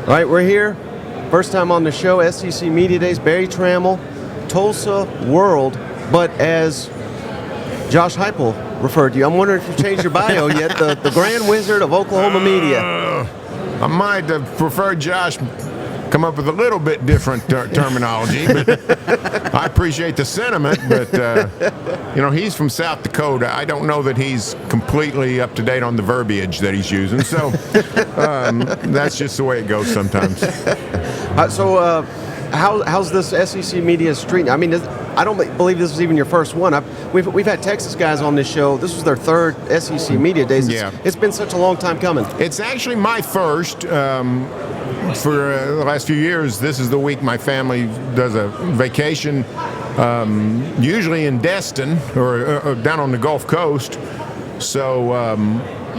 All right, we're here. First time on the show, SEC Media Days, Barry Tramel, Tulsa World. But as Josh Heupel referred to you, I'm wondering if you've changed your bio yet, the Grand Wizard of Oklahoma Media. I might have preferred Josh come up with a little bit different terminology, but I appreciate the sentiment. But he's from South Dakota. I don't know that he's completely up to date on the verbiage that he's using. So that's just the way it goes sometimes. How's this SEC Media Street? I mean, I don't believe this was even your first one. We've had Texas guys on this show. This was their third SEC Media Days. It's been such a long time coming. It's actually my first. For the last few years, this is the week my family does a vacation, usually in Destin or down on the Gulf Coast. So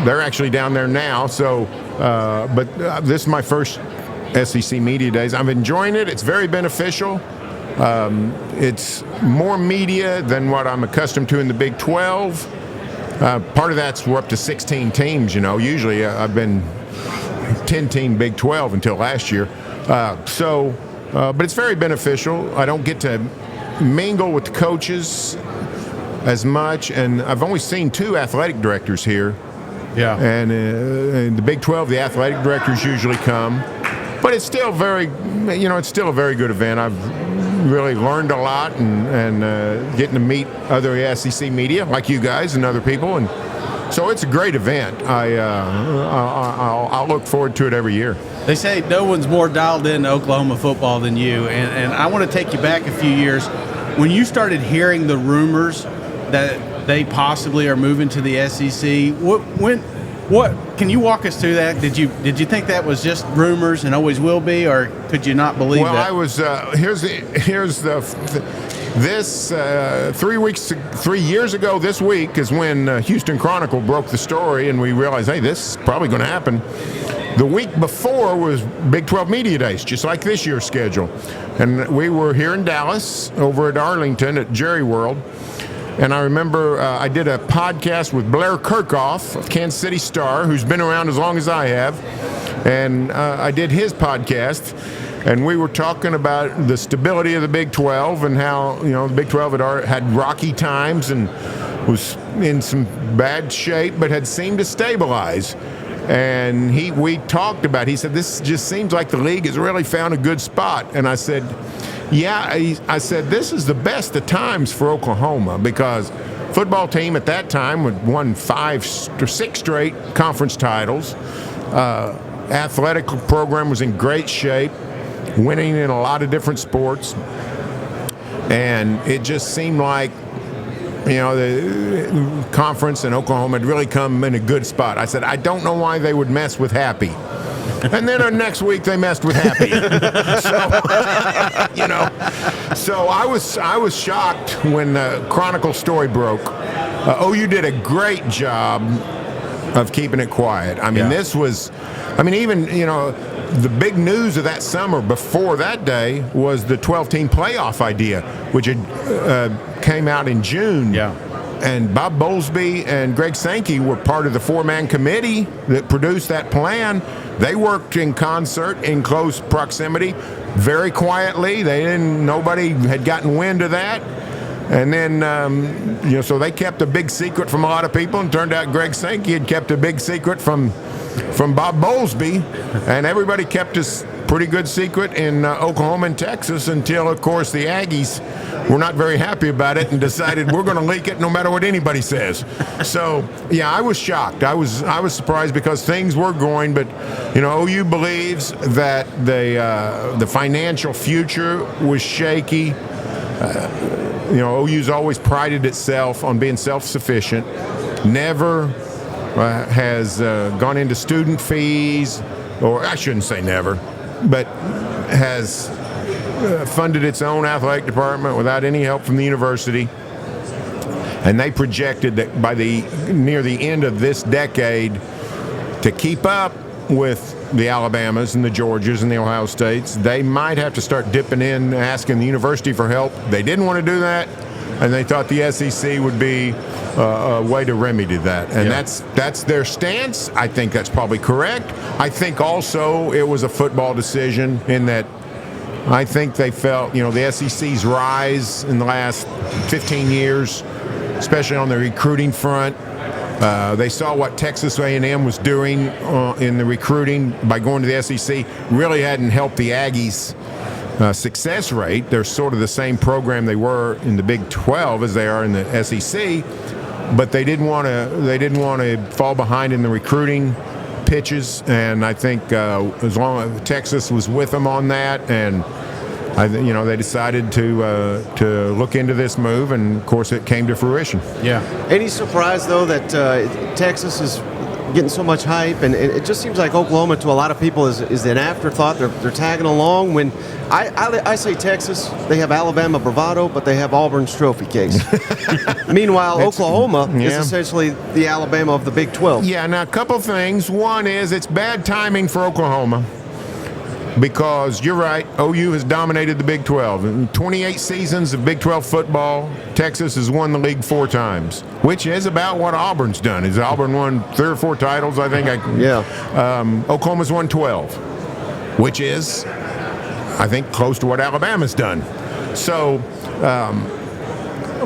they're actually down there now. So, but this is my first SEC Media Days. I'm enjoying it. It's very beneficial. It's more media than what I'm accustomed to in the Big 12. Part of that's we're up to 16 teams. Usually I've been 10-team Big 12 until last year. But it's very beneficial. I don't get to mingle with the coaches as much, and I've only seen 2 athletic directors here. Yeah. And in the Big 12, the athletic directors usually come. But it's still it's still a very good event. I've really learned a lot and getting to meet other SEC media like you guys and other people, and so it's a great event. I'll look forward to it every year. They say no one's more dialed into Oklahoma football than you, and I want to take you back a few years. When you started hearing the rumors that they possibly are moving to the SEC, what can you walk us through that? Did you think that was just rumors and always will be, or could you not believe that? Well, I was This 3 years ago this week is when Houston Chronicle broke the story, and we realized, hey, this is probably going to happen. The week before was Big 12 Media Days, just like this year's schedule. And we were here in Dallas, over at Arlington at Jerry World. And I remember I did a podcast with Blair Kirchhoff of Kansas City Star, who's been around as long as I have. And I did his podcast. And we were talking about the stability of the Big 12 and how, the Big 12 had rocky times and was in some bad shape, but had seemed to stabilize. And we talked about, he said, this just seems like the league has really found a good spot. And I said, yeah, I said, this is the best of times for Oklahoma, because football team at that time had won 5 or 6 straight conference titles. Athletic program was in great shape, winning in a lot of different sports, and it just seemed like the conference in Oklahoma had really come in a good spot. I said, I don't know why they would mess with Happy. And then next week they messed with Happy. So I was shocked when the Chronicle story broke. OU did a great job of keeping it quiet. I mean, the big news of that summer before that day was the 12-team playoff idea, which had came out in June. Yeah. And Bob Bowlesby and Greg Sankey were part of the 4-man committee that produced that plan. They worked in concert in close proximity, very quietly. Nobody had gotten wind of that. And then, so they kept a big secret from a lot of people, and turned out Greg Sankey had kept a big secret from Bob Bowlesby, and everybody kept a pretty good secret in Oklahoma and Texas until, of course, the Aggies were not very happy about it and decided we're going to leak it no matter what anybody says. So, yeah, I was shocked. I was surprised because things were going, but OU believes that the financial future was shaky. OU's always prided itself on being self-sufficient. Never has gone into student fees, or I shouldn't say never, but has funded its own athletic department without any help from the university. And they projected that by near the end of this decade, to keep up with the Alabamas and the Georgias and the Ohio States, they might have to start dipping in, asking the university for help. They didn't want to do that. and they thought the SEC would be a way to remedy that. And that's their stance. I think that's probably correct. I think also it was a football decision in that I think they felt, the SEC's rise in the last 15 years, especially on the recruiting front. They saw what Texas A&M was doing in the recruiting by going to the SEC. Really hadn't helped the Aggies' success rate. They're sort of the same program they were in the Big 12 as they are in the SEC, but they didn't want to fall behind in the recruiting pitches. And I think as long as Texas was with them on that, and they decided to look into this move, and of course it came to fruition. Yeah. Any surprise though that Texas is getting so much hype, and it just seems like Oklahoma to a lot of people is an afterthought. They're tagging along. When I say Texas, they have Alabama bravado, but they have Auburn's trophy case. Meanwhile, Oklahoma is essentially the Alabama of the Big 12. Yeah. Now, a couple things. One is it's bad timing for Oklahoma. Because you're right, OU has dominated the Big 12. In 28 seasons of Big 12 football, Texas has won the league 4 times, which is about what Auburn's done. Has Auburn won 3 or 4 titles, I think? Oklahoma's won 12, which is, I think, close to what Alabama's done. So,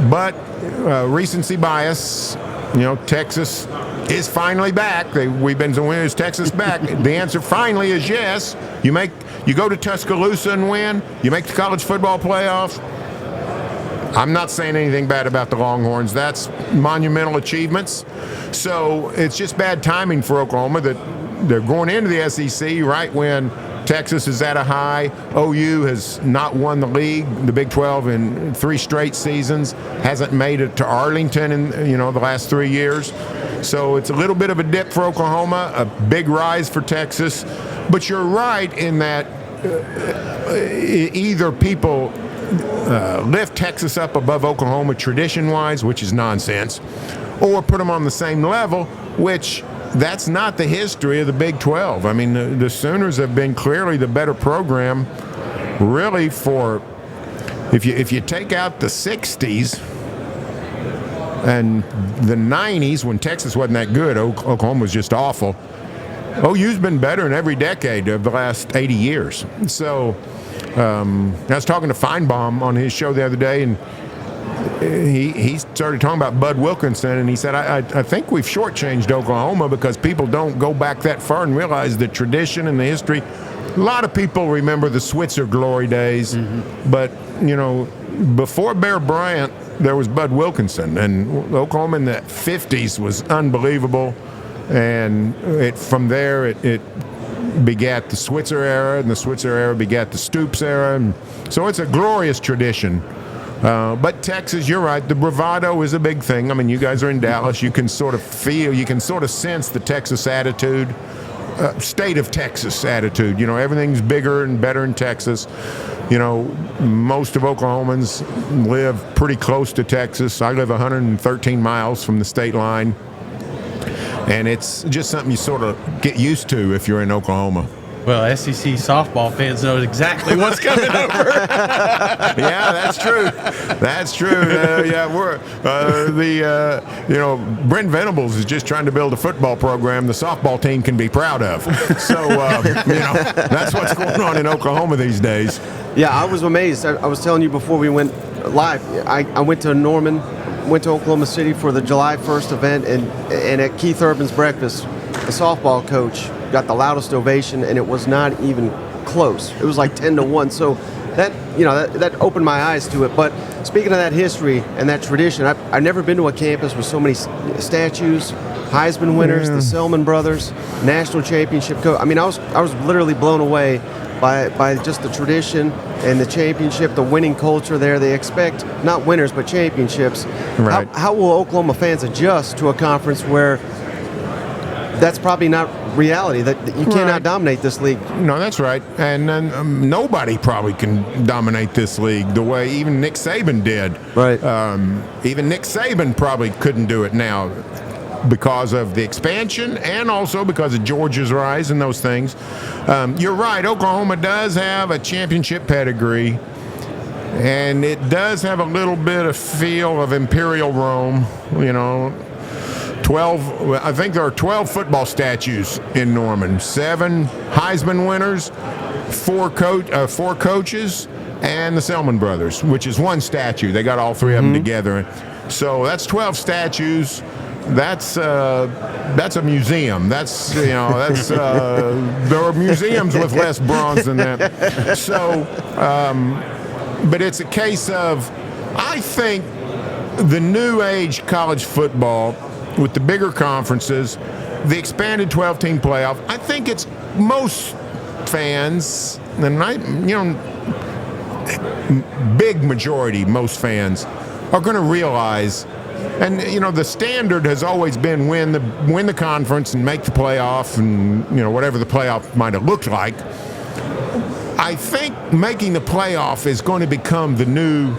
but recency bias, Texas is finally back. We've been saying, is Texas back? The answer finally is yes. You go to Tuscaloosa and win. You make the college football playoff. I'm not saying anything bad about the Longhorns. That's monumental achievements. So it's just bad timing for Oklahoma that they're going into the SEC right when Texas is at a high. OU has not won the league, the Big 12, in 3 straight seasons. Hasn't made it to Arlington in the last 3 years. So it's a little bit of a dip for Oklahoma, a big rise for Texas. But you're right in that either people lift Texas up above Oklahoma tradition-wise, which is nonsense, or put them on the same level, which that's not the history of the Big 12. I mean, the Sooners have been clearly the better program, really, for if you take out the 60s and the 90s when Texas wasn't that good, Oklahoma was just awful. OU's been better in every decade of the last 80 years. So I was talking to Feinbaum on his show the other day, and he started talking about Bud Wilkinson, and he said, I think we've shortchanged Oklahoma because people don't go back that far and realize the tradition and the history. A lot of people remember the Switzer glory days, but, before Bear Bryant, there was Bud Wilkinson, and Oklahoma in the 50s was unbelievable. And from there, it begat the Switzer era, and the Switzer era begat the Stoops era. And so it's a glorious tradition. But Texas, you're right, the bravado is a big thing. I mean, you guys are in Dallas. You can sort of sense the Texas attitude, state of Texas attitude. Everything's bigger and better in Texas. Most of Oklahomans live pretty close to Texas. I live 113 miles from the state line. And it's just something you sort of get used to if you're in Oklahoma. Well, SEC softball fans know exactly what's coming over. Yeah, that's true. That's true. Brent Venables is just trying to build a football program the softball team can be proud of. So, that's what's going on in Oklahoma these days. Yeah, I was amazed. I was telling you before we went live, I went to Norman, went to Oklahoma City for the July 1st event, and at Keith Urban's breakfast, the softball coach got the loudest ovation, and it was not even close. It was like 10-1. So that opened my eyes to it. But speaking of that history and that tradition, I've never been to a campus with so many statues, Heisman winners, the Selman brothers, national championship coach. I mean, I was literally blown away by just the tradition and the championship, the winning culture there. They expect not winners but championships. Right. How will Oklahoma fans adjust to a conference where that's probably not reality, that you cannot dominate this league? No, that's right. And nobody probably can dominate this league the way even Nick Saban did. Right. Even Nick Saban probably couldn't do it now because of the expansion and also because of Georgia's rise and those things. You're right. Oklahoma does have a championship pedigree. And it does have a little bit of feel of Imperial Rome, 12, I think there are 12 football statues in Norman, 7 Heisman winners, 4 coaches, and the Selman brothers, which is one statue. They got all 3 of them together. So that's 12 statues. That's a museum. There are museums with less bronze than that. So, but it's a case of, I think, the new age college football with the bigger conferences, the expanded 12-team playoff. I think it's most fans, and big majority, most fans are going to realize. And the standard has always been win the conference and make the playoff, and whatever the playoff might have looked like. I think making the playoff is going to become the new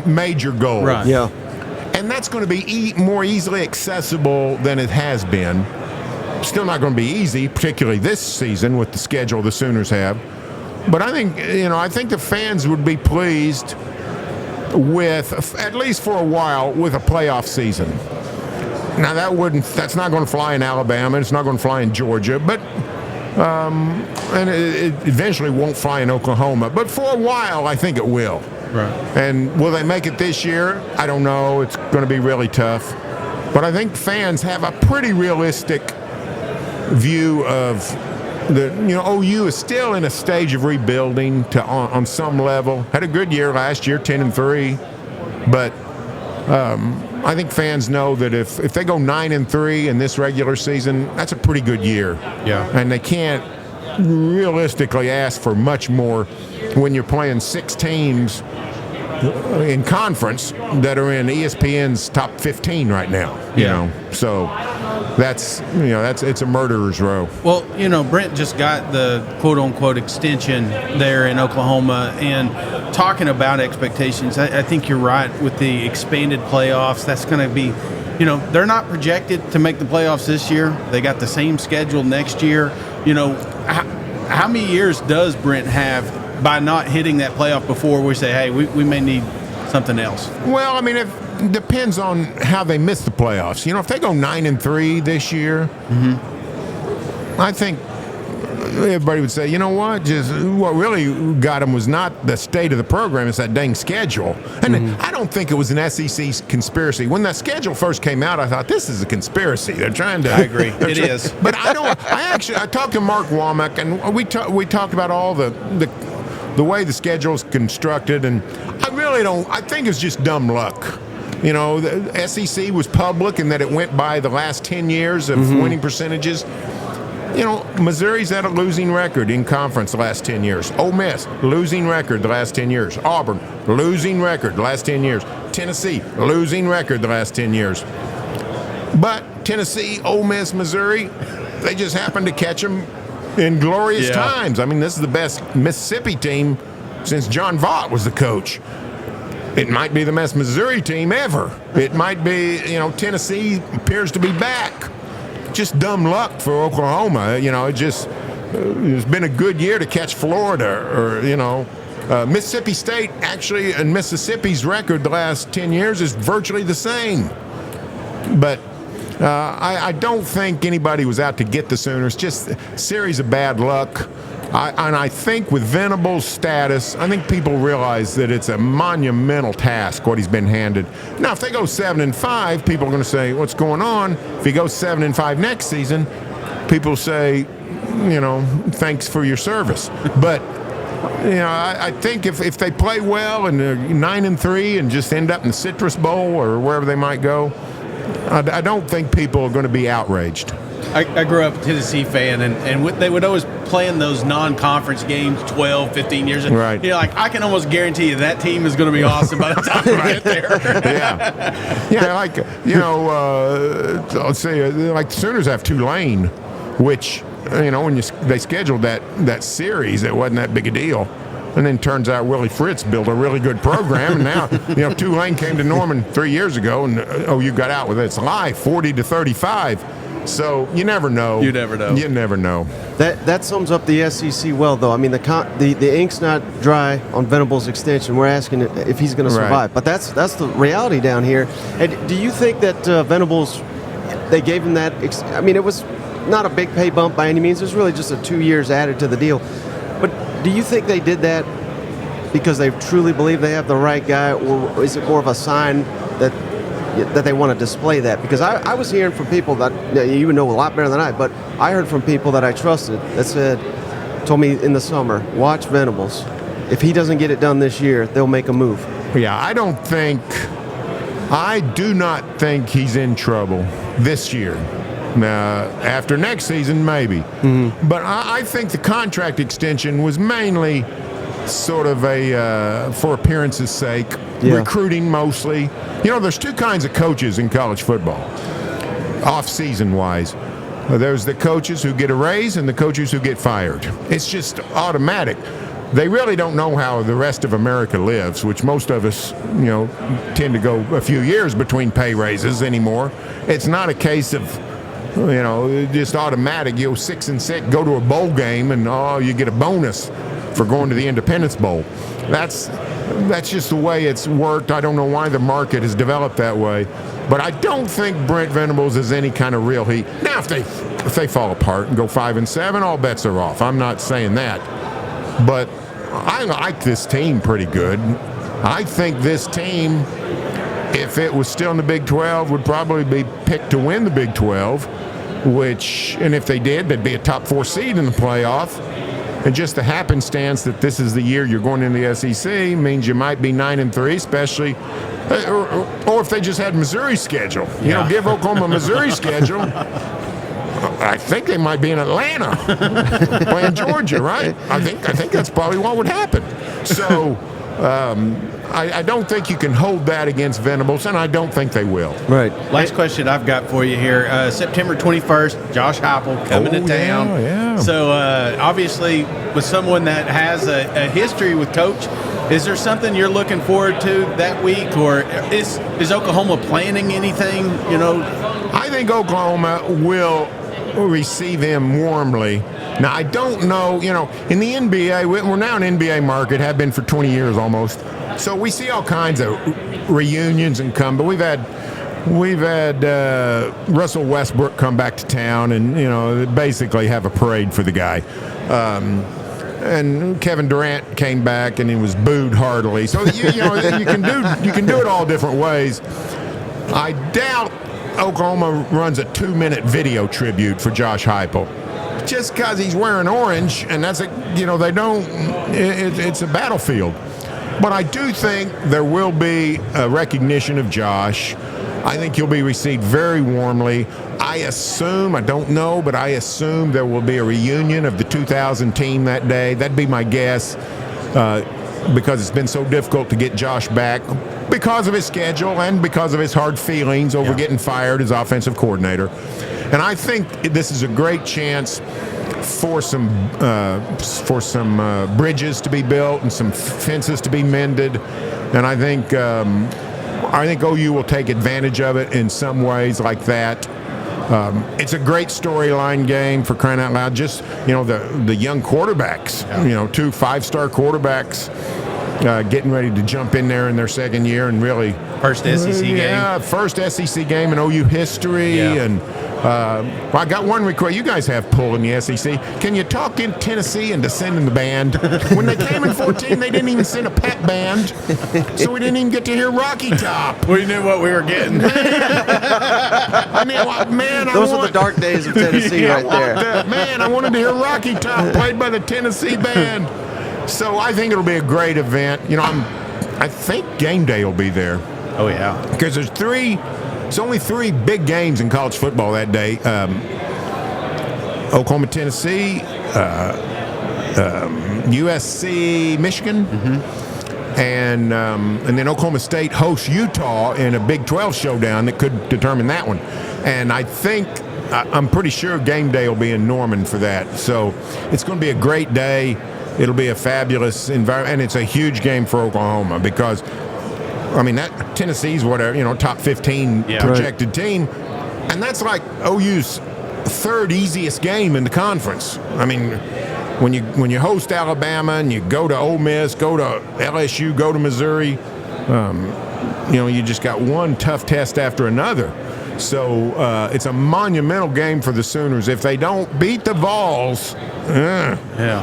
major goal. Right. Yeah. And that's going to be more easily accessible than it has been. Still not going to be easy, particularly this season with the schedule the Sooners have. But I think the fans would be pleased with, at least for a while, with a playoff season. Now that's not going to fly in Alabama. It's not going to fly in Georgia, but and it eventually won't fly in Oklahoma. But for a while, I think it will. Right. And will they make it this year? I don't know. It's going to be really tough. But I think fans have a pretty realistic view of OU is still in a stage of rebuilding on some level. Had a good year last year, 10-3, but I think fans know that if they go 9-3 in this regular season, that's a pretty good year. Yeah. And they can't realistically ask for much more when you're playing 6 teams in conference that are in ESPN's top 15 right now. So it's a murderer's row. Well, Brent just got the quote-unquote extension there in Oklahoma, and talking about expectations, I think you're right with the expanded playoffs. That's going to be, they're not projected to make the playoffs this year. They got the same schedule next year. How many years does Brent have by not hitting that playoff before we say, hey, we may need something else? Well, I mean, it depends on how they miss the playoffs. If they go 9-3 this year, I think everybody would say, what really got them was not the state of the program, it's that dang schedule. And I don't think it was an SEC conspiracy. When that schedule first came out, I thought, this is a conspiracy. They're trying to... I agree. It is. But I talked to Mark Womack, and we talked about all the way the schedule is constructed, and I think it's just dumb luck. The SEC was public in that it went by the last 10 years of winning percentages. Missouri's had a losing record in conference the last 10 years. Ole Miss, losing record the last 10 years. Auburn, losing record the last 10 years. Tennessee, losing record the last 10 years. But Tennessee, Ole Miss, Missouri, they just happened to catch them in glorious times. I mean, this is the best Mississippi team since John Vaught was the coach. It might be the best Missouri team ever. It might be, Tennessee appears to be back. Just dumb luck for Oklahoma. It's been a good year to catch Florida or, Mississippi State actually, and Mississippi's record the last 10 years is virtually the same. But I don't think anybody was out to get the Sooners. Just a series of bad luck. And I think with Venable's status, I think people realize that it's a monumental task what he's been handed. Now, if they go 7-5, people are going to say, "What's going on?" If he goes 7-5 next season, people say, "Thanks for your service." But I think if they play well and they're 9-3 and just end up in the Citrus Bowl or wherever they might go, I don't think people are going to be outraged. I grew up a Tennessee fan, and they would always play in those non-conference games 12, 15 years. Right. I can almost guarantee you that team is going to be awesome by the time we get there. Let's say, like the Sooners have Tulane, which, when they scheduled that series, it wasn't that big a deal. And then turns out Willie Fritz built a really good program, and now, Tulane came to Norman 3 years ago, and OU got out with its life, 40-35. So you never know. You never know. You never know. That sums up the SEC well, though. I mean, the ink's not dry on Venables' extension. We're asking if he's going to survive. Right. But that's the reality down here. And do you think that Venables, they gave him that? I mean, it was not a big pay bump by any means. It was really just a 2 years added to the deal. But do you think they did that because they truly believe they have the right guy, or is it more of a sign that they want to display that? Because I was hearing from people that you would know a lot better than I, but I heard from people that I trusted that told me in the summer, watch Venables. If he doesn't get it done this year, they'll make a move. Yeah, I do not think he's in trouble this year. Now, after next season, maybe. Mm-hmm. But I think the contract extension was mainly sort of for appearance's sake, recruiting mostly. You know, there's two kinds of coaches in college football, off-season wise. There's the coaches who get a raise and the coaches who get fired. It's just automatic. They really don't know how the rest of America lives, which most of us, tend to go a few years between pay raises anymore. It's not a case of, just automatic. 6 and 6, go to a bowl game and you get a bonus for going to the Independence Bowl. That's just the way it's worked. I don't know why the market has developed that way, but I don't think Brent Venables is any kind of real heat. Now, if they fall apart and go 5 and 7, all bets are off. I'm not saying that, but I like this team pretty good. I think this team, if it was still in the Big 12, would probably be picked to win the Big 12, and if they did, they'd be a top 4 seed in the playoff. And just the happenstance that this is the year you're going into the SEC means you might be 9 and 3, especially, or if they just had Missouri's schedule. Give Oklahoma Missouri's schedule. I think they might be in Atlanta playing Georgia, right? I think that's probably what would happen. So I don't think you can hold that against Venables, and I don't think they will. Right. Last question I've got for you here. September 21st, Josh Heupel coming to town. Yeah. So obviously, with someone that has a history with Coach, is there something you're looking forward to that week, or is Oklahoma planning anything? I think Oklahoma will receive him warmly. Now, I don't know, in the NBA, we're now an NBA market, have been for 20 years almost. So we see all kinds of reunions and come, but we've had Russell Westbrook come back to town and, basically have a parade for the guy. And Kevin Durant came back and he was booed heartily. So, you can do it all different ways. I doubt Oklahoma runs a 2-minute video tribute for Josh Heupel, just because he's wearing orange, and that's they don't. It's a battlefield, but I do think there will be a recognition of Josh. I think he'll be received very warmly. I don't know, but I assume there will be a reunion of the 2000 team that day. That'd be my guess. Because it's been so difficult to get Josh back because of his schedule and because of his hard feelings over getting fired as offensive coordinator. And I think this is a great chance for some bridges to be built and some fences to be mended. And I think OU will take advantage of it in some ways like that. It's a great storyline game, for crying out loud. Just, the young quarterbacks, 2 5-star quarterbacks getting ready to jump in there in their second year and really. First SEC game. Yeah, first SEC game in OU history. Yeah. And I got one request. You guys have pull in the SEC. Can you talk in Tennessee into sending the band? When they came in 14, they didn't even send a pep band, so we didn't even get to hear Rocky Top. We knew what we were getting. Those are the dark days of Tennessee right there. I wanted to hear Rocky Top played by the Tennessee band. So I think it'll be a great event. I think game day will be there. Oh, yeah. Because there's only 3 big games in college football that day. Oklahoma, Tennessee, USC, Michigan, and then Oklahoma State hosts Utah in a Big 12 showdown that could determine that one. And I'm pretty sure game day will be in Norman for that. So it's going to be a great day. It'll be a fabulous environment, and it's a huge game for Oklahoma because, that Tennessee's top 15 projected team, and that's like OU's third easiest game in the conference. I mean, when you host Alabama and you go to Ole Miss, go to LSU, go to Missouri, you just got one tough test after another. So it's a monumental game for the Sooners. If they don't beat the Vols,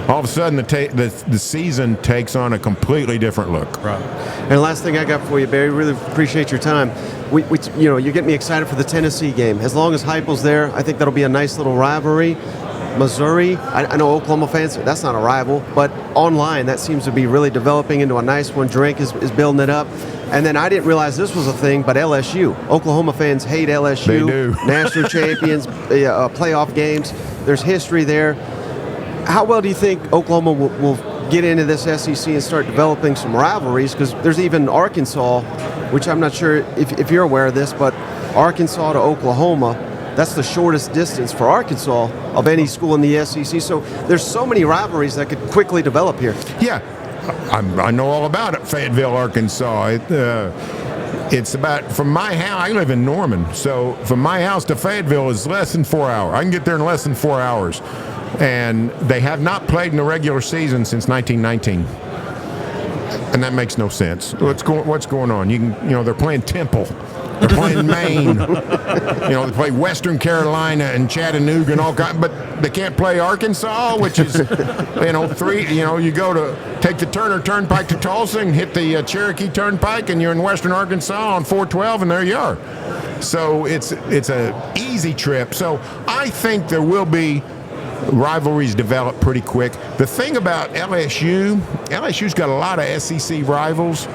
all of a sudden the season takes on a completely different look. Right. And last thing I got for you, Barry, really appreciate your time. You get me excited for the Tennessee game. As long as Heupel's there, I think that'll be a nice little rivalry. Missouri, I know Oklahoma fans, that's not a rival, but online that seems to be really developing into a nice one. Drake is building it up. And then I didn't realize this was a thing, but LSU. Oklahoma fans hate LSU. They do. National champions, playoff games. There's history there. How well do you think Oklahoma will get into this SEC and start developing some rivalries? Because there's even Arkansas, which I'm not sure if you're aware of this, but Arkansas to Oklahoma, that's the shortest distance for Arkansas of any school in the SEC. So there's so many rivalries that could quickly develop here. Yeah, I know all about it. Fayetteville, Arkansas. It's about, from my house, I live in Norman, so from my house to Fayetteville is less than 4 hours. I can get there in less than 4 hours. And they have not played in the regular season since 1919. And that makes no sense. What's going on? They're playing Temple. They're playing Maine. They play Western Carolina and Chattanooga and all kinds, but they can't play Arkansas, which is, you go to take the Turner Turnpike to Tulsa and hit the Cherokee Turnpike, and you're in Western Arkansas on 412, and there you are. So it's an easy trip. So I think there will be rivalries develop pretty quick. The thing about LSU's got a lot of SEC rivals.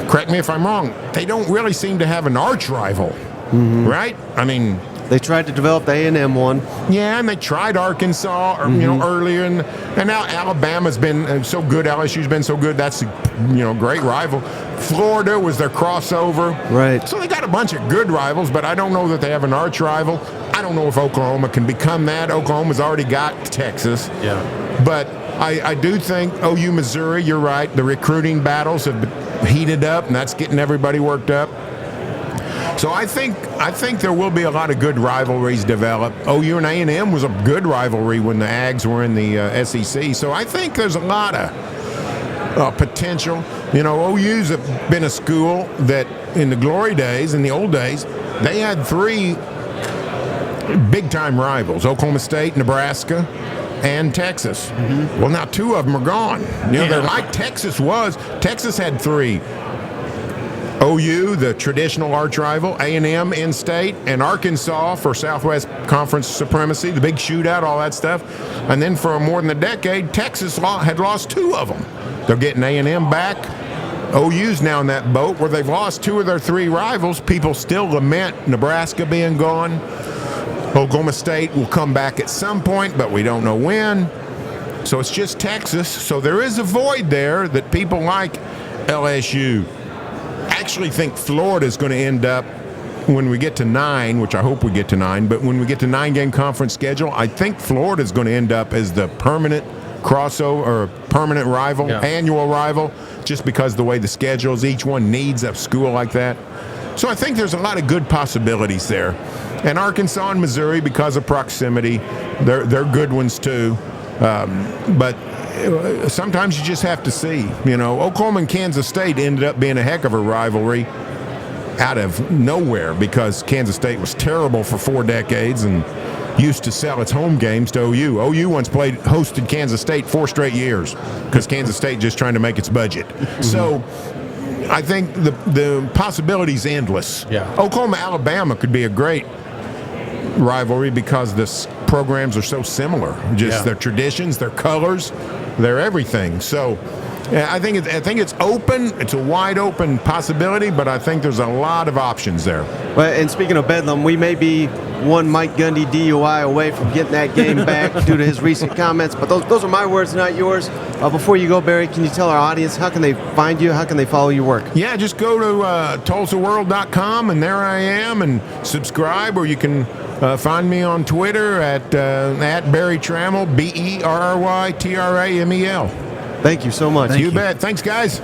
Correct me if I'm wrong, they don't really seem to have an arch rival, right? I mean, they tried to develop the A&M one. Yeah, and they tried Arkansas, earlier, and now Alabama's been so good. LSU's been so good. That's a great rival. Florida was their crossover, right? So they got a bunch of good rivals, but I don't know that they have an arch rival. I don't know if Oklahoma can become that. Oklahoma's already got Texas. Yeah, but I do think OU, Missouri. You're right. The recruiting battles have heated up, and that's getting everybody worked up. So I think there will be a lot of good rivalries develop. OU and A&M was a good rivalry when the Ags were in the SEC. So I think there's a lot of potential. OU's been a school that in the glory days, in the old days, they had three big-time rivals: Oklahoma State, Nebraska, and Texas. Well, now two of them are gone. They're like Texas was. Texas had three. OU, the traditional arch rival, A&M in-state, and Arkansas for Southwest Conference supremacy, the big shootout, all that stuff. And then for more than a decade, Texas had lost two of them. They're getting A&M back. OU's now in that boat where they've lost two of their three rivals. People still lament Nebraska being gone. Oklahoma State will come back at some point, but we don't know when. So it's just Texas. So there is a void there that people like LSU actually think Florida is going to end up, when we get to 9, which I hope we get to 9, but when we get to 9-game conference schedule, I think Florida is going to end up as the permanent crossover or permanent rival, annual rival, just because the way the schedules, each one needs a school like that. So I think there's a lot of good possibilities there. And Arkansas and Missouri, because of proximity, they're good ones too. But sometimes you just have to see. Oklahoma and Kansas State ended up being a heck of a rivalry out of nowhere because Kansas State was terrible for 4 decades and used to sell its home games to OU. OU once hosted Kansas State 4 straight years because Kansas State just trying to make its budget. So I think the possibility's endless. Yeah. Oklahoma-Alabama could be a great rivalry because the programs are so similar. Their traditions, their colors, their everything. So I think it's open. It's a wide open possibility, but I think there's a lot of options there. Well, and speaking of Bedlam, we may be one Mike Gundy DUI away from getting that game back due to his recent comments. But those are my words, not yours. Before you go, Barry, can you tell our audience how can they find you? How can they follow your work? Yeah, just go to TulsaWorld.com, and there I am, and subscribe, or you can find me on Twitter at Barry Tramel, BerryTramel. Thank you so much. You bet. Thanks, guys.